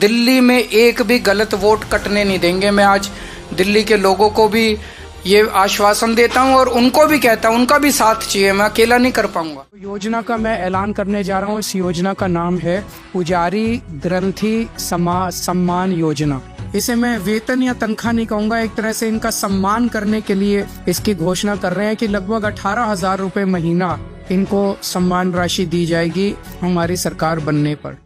दिल्ली में एक भी गलत वोट कटने नहीं देंगे। मैं आज दिल्ली के लोगों को भी ये आश्वासन देता हूं और उनको भी कहता हूं, उनका भी साथ चाहिए, मैं अकेला नहीं कर पाऊंगा। योजना का मैं ऐलान करने जा रहा हूँ। इस योजना का नाम है पुजारी ग्रंथी सम्मान योजना। इसे मैं वेतन या तनख्वाह नहीं कहूंगा, एक तरह से इनका सम्मान करने के लिए इसकी घोषणा कर रहे हैं कि लगभग 18,000 रुपए महीना इनको सम्मान राशि दी जाएगी हमारी सरकार बनने पर।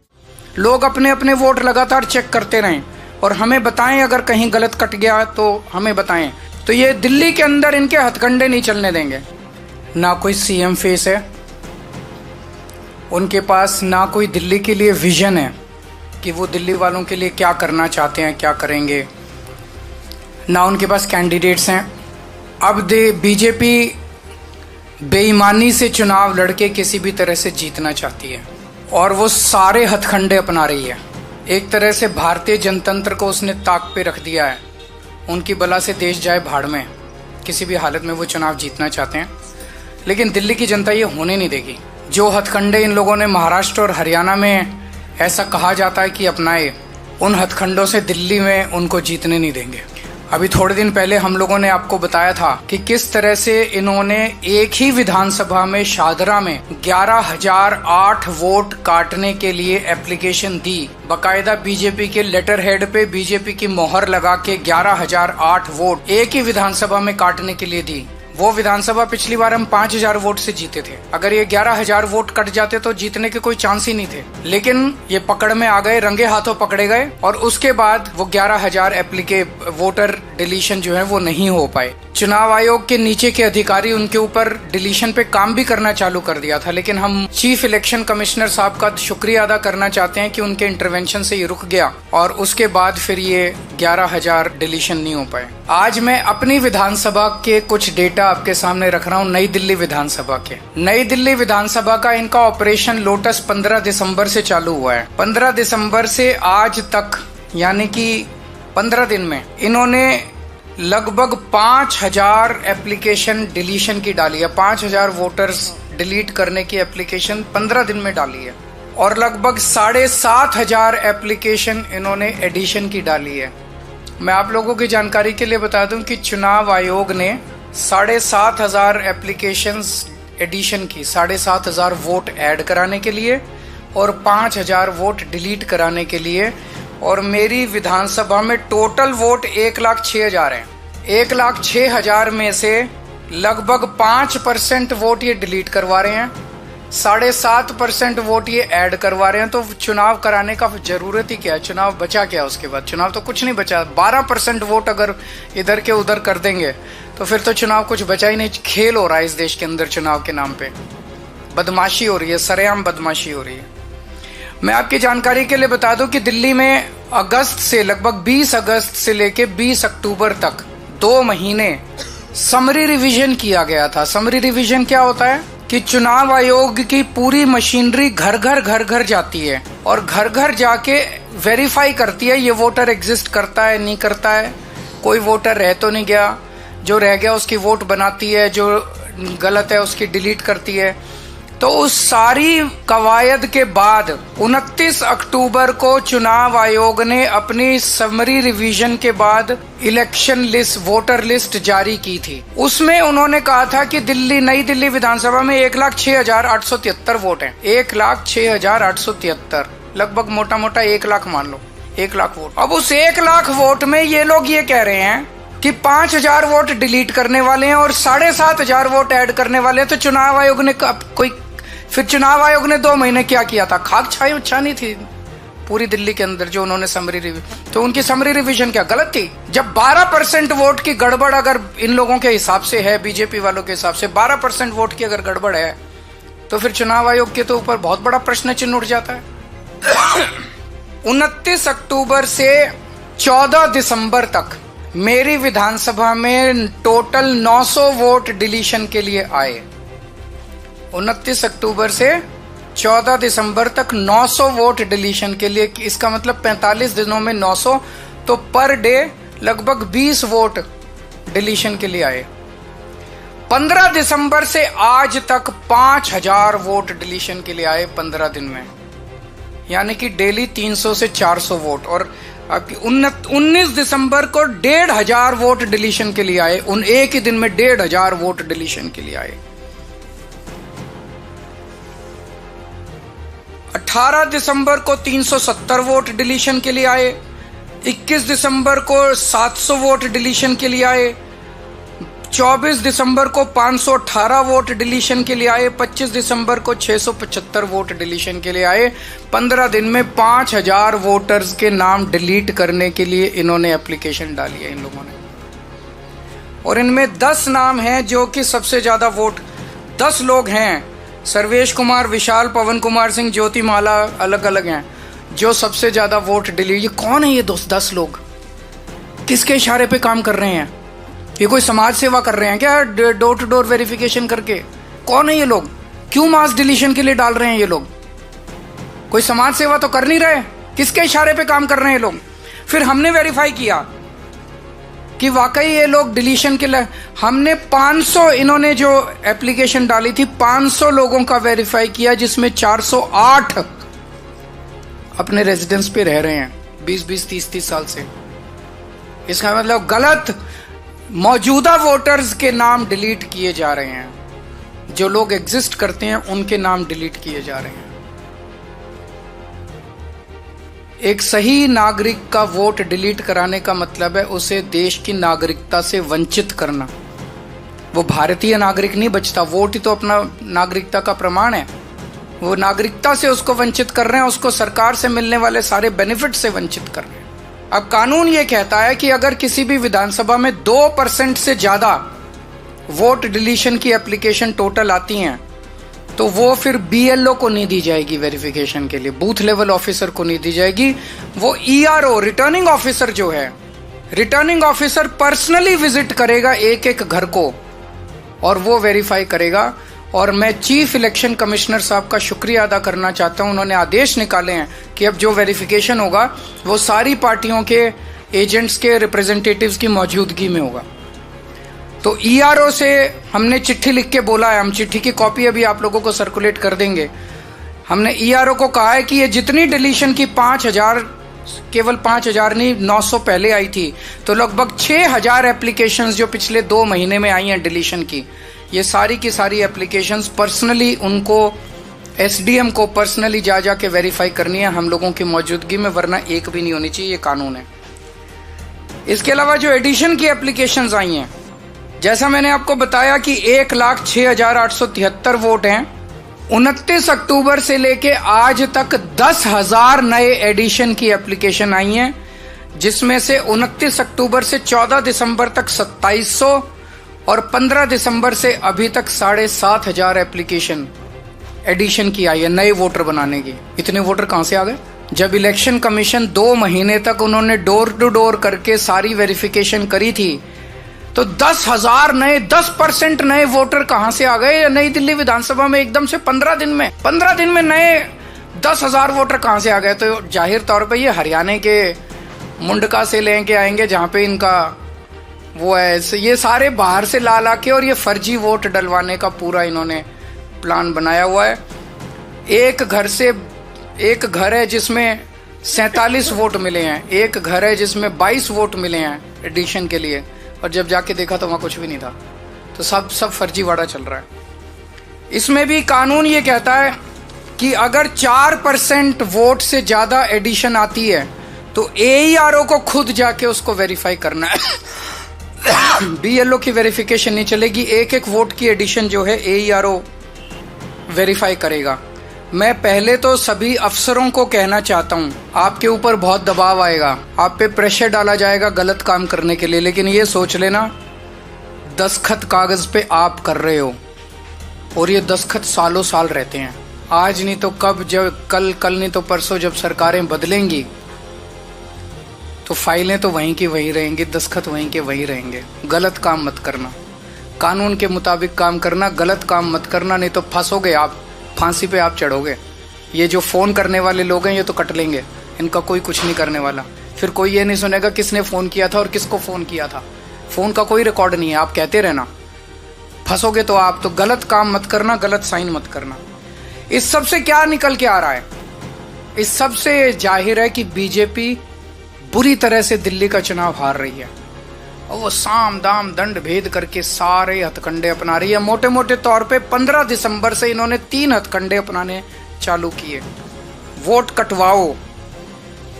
लोग अपने अपने वोट लगातार चेक करते रहें और हमें बताएं अगर कहीं गलत कट गया तो हमें बताएं। तो ये दिल्ली के अंदर इनके हथकंडे नहीं चलने देंगे। ना कोई सीएम फेस है उनके पास, ना कोई दिल्ली के लिए विजन है कि वो दिल्ली वालों के लिए क्या करना चाहते हैं, क्या करेंगे। ना उनके पास कैंडिडेट्स हैं। अब बीजेपी बेईमानी से चुनाव लड़के किसी भी तरह से जीतना चाहती है और वो सारे हथकंडे अपना रही है। एक तरह से भारतीय जनतंत्र को उसने ताक पे रख दिया है। उनकी बला से देश जाए भाड़ में, किसी भी हालत में वो चुनाव जीतना चाहते हैं, लेकिन दिल्ली की जनता ये होने नहीं देगी। जो हथकंडे इन लोगों ने महाराष्ट्र और हरियाणा में ऐसा कहा जाता है कि अपनाए, उन हथकंडों से दिल्ली में उनको जीतने नहीं देंगे। अभी थोड़े दिन पहले हम लोगों ने आपको बताया था कि किस तरह से इन्होंने एक ही विधानसभा में शादरा में 11,008 वोट काटने के लिए एप्लीकेशन दी। बकायदा बीजेपी के लेटर हेड पे बीजेपी की मोहर लगा के 11,008 वोट एक ही विधानसभा में काटने के लिए दी। वो विधानसभा पिछली बार हम 5,000 वोट से जीते थे। अगर ये 11,000 वोट कट जाते तो जीतने के कोई चांस ही नहीं थे, लेकिन ये पकड़ में आ गए, रंगे हाथों पकड़े गए और उसके बाद वो 11,000 वोटर डिलीशन जो है वो नहीं हो पाए। चुनाव आयोग के नीचे के अधिकारी उनके ऊपर डिलीशन पे काम भी करना चालू कर दिया था, लेकिन हम चीफ इलेक्शन कमिश्नर साहब का शुक्रिया अदा करना चाहते हैं कि उनके इंटरवेंशन से ये रुक गया और उसके बाद फिर ये 11,000 डिलीशन नहीं हो पाए। आज मैं अपनी विधानसभा के कुछ डेटा आपके सामने रख रहा हूँ। नई दिल्ली विधानसभा के, नई दिल्ली विधानसभा का इनका ऑपरेशन लोटस 15 दिसंबर से चालू हुआ है। 15 दिसंबर से आज तक यानी कि 15 दिन में इन्होंने लगभग 5,000 एप्लीकेशन डिलीशन की डाली है। 5,000 वोटर्स डिलीट करने की एप्लीकेशन 15 दिन में डाली है और लगभग 7,500 एप्लीकेशन इन्होंने एडिशन की डाली है। मैं आप लोगों की जानकारी के लिए बता दूं कि चुनाव आयोग ने 7,500 एप्लीकेशंस एडिशन की, 7,500 वोट ऐड कराने के लिए और 5,000 वोट डिलीट कराने के लिए। और मेरी विधानसभा में टोटल वोट 1,06,000 हैं। 1,06,000 में से लगभग 5% वोट ये डिलीट करवा रहे हैं, 7.5% वोट ये ऐड करवा रहे हैं। तो चुनाव कराने का जरूरत ही क्या है? चुनाव बचा क्या उसके बाद? चुनाव तो कुछ नहीं बचा। 12% वोट अगर इधर के उधर कर देंगे तो फिर तो चुनाव कुछ बचा ही नहीं। खेल हो रहा है इस देश के अंदर चुनाव के नाम पे, बदमाशी हो रही है, सरेआम बदमाशी हो रही है। मैं आपकी जानकारी के लिए बता दूं कि दिल्ली में अगस्त से लगभग 20 अगस्त से लेके 20 अक्टूबर तक 2 महीने समरी रिवीजन किया गया था। समरी रिवीजन क्या होता है कि चुनाव आयोग की पूरी मशीनरी घर घर जाती है और घर घर जाके वेरीफाई करती है ये वोटर एग्जिस्ट करता है, नहीं करता है, कोई वोटर रह तो नहीं गया, जो रह गया उसकी वोट बनाती है, जो गलत है उसकी डिलीट करती है। तो उस सारी कवायद के बाद 29 अक्टूबर को चुनाव आयोग ने अपनी समरी रिवीजन के बाद इलेक्शन लिस्ट, वोटर लिस्ट जारी की थी। उसमें उन्होंने कहा था कि नई दिल्ली विधानसभा में 1,06,873 वोट हैं। 1,06,873, लगभग मोटा मोटा 1 लाख मान लो, 1 लाख वोट। अब उस 1 लाख वोट में ये लोग ये कह रहे हैं कि 5,000 वोट डिलीट करने वाले हैं और 7,500 वोट ऐड करने वाले हैं। तो चुनाव आयोग ने फिर चुनाव आयोग ने 2 महीने क्या किया था? खाक छानी थी पूरी दिल्ली के अंदर जो उन्होंने समरी रिवीजन। तो उनकी समरी रिवीजन क्या गलत थी? जब 12% वोट की गड़बड़ अगर इन लोगों के हिसाब से है, बीजेपी वालों के हिसाब से 12% वोट की अगर गड़बड़ है तो फिर चुनाव आयोग के तो ऊपर बहुत बड़ा प्रश्न चिन्ह उठ जाता है। 29 अक्टूबर से 14 दिसंबर तक मेरी विधानसभा में टोटल 900 वोट डिलीशन के लिए आए। 29 अक्टूबर से 14 दिसंबर तक 900 वोट डिलीशन के लिए। इसका मतलब 45 दिनों में 900, तो पर डे लगभग 20 वोट डिलीशन के लिए आए। 15 दिसंबर से आज तक 5,000 वोट डिलीशन के लिए आए 15 दिन में। यानी कि डेली 300 से 400 वोट। और 19 दिसंबर को 1,500 वोट डिलीशन के लिए आए। उन एक ही दिन में 1,500 वोट डिलीशन के लिए आए। 18 दिसंबर को 370 वोट डिलीशन के लिए आए। 21 दिसंबर को 700 वोट डिलीशन के लिए आए। 24 दिसंबर को 518 वोट डिलीशन के लिए आए। 25 दिसंबर को 675 वोट डिलीशन के लिए आए। 15 दिन में 5,000 वोटर्स के नाम डिलीट करने के लिए इन्होंने एप्लीकेशन डाली है इन लोगों ने। और इनमें 10 नाम हैं जो कि सबसे ज्यादा वोट, 10 लोग हैं, सर्वेश कुमार, विशाल, पवन कुमार सिंह, ज्योति माला, अलग अलग हैं, जो सबसे ज्यादा वोट डिलीट। ये कौन है ये 10 लोग? किसके इशारे पे काम कर रहे हैं? ये कोई समाज सेवा कर रहे हैं क्या डोर टू डोर वेरिफिकेशन करके? कौन है ये लोग? क्यों मास डिलीशन के लिए डाल रहे हैं ये लोग? कोई समाज सेवा तो कर नहीं रहे। किसके इशारे पे काम कर रहे हैं ये लोग? फिर हमने वेरीफाई किया कि वाकई ये लोग डिलीशन के लिए, हमने 500, इन्होंने जो एप्लीकेशन डाली थी 500 लोगों का वेरीफाई किया, जिसमें 408 अपने रेजिडेंस पे रह रहे हैं 20-20, 30-30 साल से। इसका मतलब गलत मौजूदा वोटर्स के नाम डिलीट किए जा रहे हैं। जो लोग एग्जिस्ट करते हैं उनके नाम डिलीट किए जा रहे हैं। एक सही नागरिक का वोट डिलीट कराने का मतलब है उसे देश की नागरिकता से वंचित करना। वो भारतीय नागरिक नहीं बचता। वोट ही तो अपना नागरिकता का प्रमाण है। वो नागरिकता से उसको वंचित कर रहे हैं, उसको सरकार से मिलने वाले सारे बेनिफिट से वंचित कर रहे हैं। अब कानून ये कहता है कि अगर किसी भी विधानसभा में 2% से ज्यादा वोट डिलीशन की एप्लीकेशन टोटल आती हैं तो वो फिर बीएलओ को नहीं दी जाएगी वेरिफिकेशन के लिए, बूथ लेवल ऑफिसर को नहीं दी जाएगी। वो ईआरओ, रिटर्निंग ऑफिसर जो है, रिटर्निंग ऑफिसर पर्सनली विजिट करेगा एक एक घर को और वो वेरीफाई करेगा। और मैं चीफ इलेक्शन कमिश्नर साहब का शुक्रिया अदा करना चाहता हूं। उन्होंने आदेश निकाले हैं कि अब जो वेरिफिकेशन होगा वो सारी पार्टियों के एजेंट्स के रिप्रेजेंटेटिव्स की मौजूदगी में होगा। तो ईआरओ से हमने चिट्ठी लिख के बोला है, हम चिट्ठी की कॉपी अभी आप लोगों को सर्कुलेट कर देंगे। हमने ईआरओ को कहा है कि ये जितनी डिलीशन की 5,000, केवल 5,000 नहीं 900 पहले आई थी, तो लगभग 6,000 एप्लीकेशंस जो पिछले 2 महीने में आई हैं डिलीशन की, ये सारी की सारी एप्लीकेशंस पर्सनली उनको, एसडीएम को पर्सनली जा के वेरीफाई करनी है हम लोगों की मौजूदगी में, वरना एक भी नहीं होनी चाहिए। ये कानून है। इसके अलावा जो एडिशन की एप्लीकेशंस आई हैं, जैसा मैंने आपको बताया कि 1,06,873 वोट हैं। 29 अक्टूबर से लेके आज तक 10,000 नए एडिशन की एप्लीकेशन आई हैं, जिसमें से 29 अक्टूबर से 14 दिसंबर तक 2,700 और 15 दिसंबर से अभी तक 7,500 एप्लीकेशन एडिशन की आई है नए वोटर बनाने की। इतने वोटर कहां से आ गए? जब इलेक्शन कमीशन 2 महीने तक उन्होंने डोर टू डोर करके सारी वेरिफिकेशन करी थी, तो 10,000 नए, 10% नए वोटर कहां से आ गए? नई दिल्ली विधानसभा में एकदम से 15 दिन में नए 10,000 वोटर कहां से आ गए? तो जाहिर तौर पे ये हरियाणा के मुंडका से लेके आएंगे, जहां पे इनका वो है। ये सारे बाहर से ला के और ये फर्जी वोट डलवाने का पूरा इन्होंने प्लान बनाया हुआ है। एक घर है जिसमें 47 वोट मिले हैं, एक घर है जिसमें 22 वोट मिले हैं एडिशन के लिए, और जब जाके देखा तो वहां कुछ भी नहीं था। तो सब फर्जीवाड़ा चल रहा है। इसमें भी कानून ये कहता है कि अगर 4% वोट से ज्यादा एडिशन आती है तो एईआरओ को खुद जाके उसको वेरीफाई करना है। बीएलओ की वेरिफिकेशन नहीं चलेगी। एक एक वोट की एडिशन जो है एईआरओ वेरीफाई करेगा। मैं पहले तो सभी अफसरों को कहना चाहता हूं, आपके ऊपर बहुत दबाव आएगा, आप पे प्रेशर डाला जाएगा गलत काम करने के लिए, लेकिन ये सोच लेना दस्तखत कागज पे आप कर रहे हो और ये दस्तखत सालों साल रहते हैं। आज नहीं तो कब, जब कल नहीं तो परसों जब सरकारें बदलेंगी तो फाइलें तो वहीं की वहीं रहेंगी, दस्तखत वहीं के वहीं रहेंगे। गलत काम मत करना, कानून के मुताबिक काम करना, गलत काम मत करना, नहीं तो फंसोगे आप, फांसी पे आप चढ़ोगे। ये जो फोन करने वाले लोग हैं ये तो कट लेंगे, इनका कोई कुछ नहीं करने वाला। फिर कोई ये नहीं सुनेगा किसने फोन किया था और किसको फोन किया था। फोन का कोई रिकॉर्ड नहीं है, आप कहते रहना। फंसोगे तो आप, तो गलत काम मत करना, गलत साइन मत करना। इस सब से क्या निकल के आ रहा है? इस सब से जाहिर है कि बीजेपी बुरी तरह से दिल्ली का चुनाव हार रही है और वो साम दाम दंड भेद करके सारे हथकंडे अपना रही है। मोटे मोटे तौर पे 15 दिसंबर से इन्होंने 3 हथकंडे अपनाने चालू किए। वोट कटवाओ,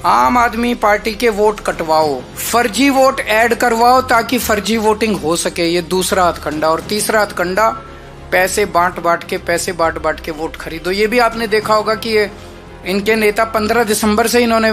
आम आदमी पार्टी के वोट कटवाओ, फर्जी वोट ऐड करवाओ ताकि फर्जी वोटिंग हो सके, ये दूसरा हथकंडा। और तीसरा हथकंडा पैसे बांट बांट के वोट खरीदो। ये भी आपने देखा होगा कि ये इनके नेता 15 दिसंबर से इन्होंने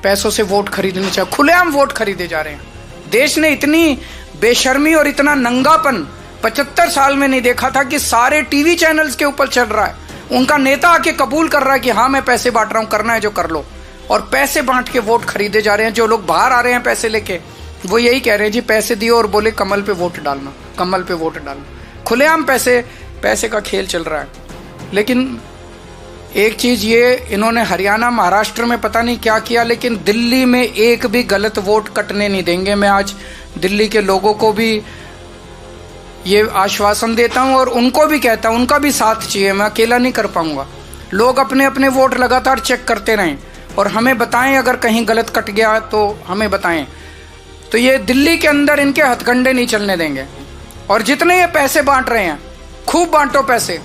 पैसों से वोट खरीदने चाहिए, खुलेआम वोट खरीदे जा रहे हैं। देश ने इतनी बेशर्मी और इतना नंगापन 75 साल में नहीं देखा था कि सारे टीवी चैनल्स के ऊपर चल रहा है। उनका नेता आके कबूल कर रहा है कि हाँ मैं पैसे बांट रहा हूं, करना है जो कर लो। और पैसे बांट के वोट खरीदे जा रहे हैं। जो लोग बाहर आ रहे हैं पैसे लेके, वो यही कह रहे हैं जी पैसे दियो और बोले कमल पे वोट डालना, कमल पे वोट डालना। खुलेआम पैसे का खेल चल रहा है। लेकिन एक चीज ये, इन्होंने हरियाणा महाराष्ट्र में पता नहीं क्या किया, लेकिन दिल्ली में एक भी गलत वोट कटने नहीं देंगे। मैं आज दिल्ली के लोगों को भी ये आश्वासन देता हूं और उनको भी कहता हूं, उनका भी साथ चाहिए, मैं अकेला नहीं कर पाऊंगा। लोग अपने अपने वोट लगातार चेक करते रहें और हमें बताएं अगर कहीं गलत कट गया तो हमें बताएं। तो ये दिल्ली के अंदर इनके हथकंडे नहीं चलने देंगे। और जितने ये पैसे बांट रहे हैं, खूब बांटो पैसे।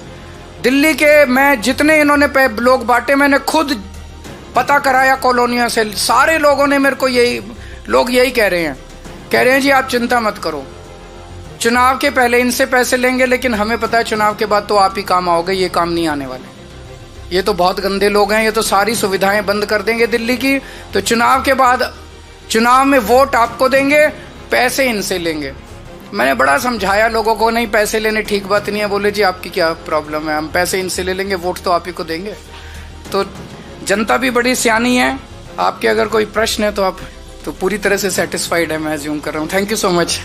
दिल्ली के मैं जितने इन्होंने लोग बांटे, मैंने खुद पता कराया कॉलोनियों से। सारे लोगों ने मेरे को यही कह रहे हैं जी आप चिंता मत करो, चुनाव के पहले इनसे पैसे लेंगे, लेकिन हमें पता है चुनाव के बाद तो आप ही काम आओगे, ये काम नहीं आने वाले। ये तो बहुत गंदे लोग हैं, ये तो सारी सुविधाएं बंद कर देंगे दिल्ली की। तो चुनाव के बाद चुनाव में वोट आपको देंगे, पैसे इनसे लेंगे। मैंने बड़ा समझाया लोगों को, नहीं पैसे लेने ठीक बात नहीं है। बोले जी आपकी क्या प्रॉब्लम है, हम पैसे इनसे ले लेंगे, वोट तो आप ही को देंगे। तो जनता भी बड़ी सियानी है। आपके अगर कोई प्रश्न है तो आप तो पूरी तरह से सेटिस्फाइड है, मैं अज्यूम कर रहा हूँ। Thank you so much.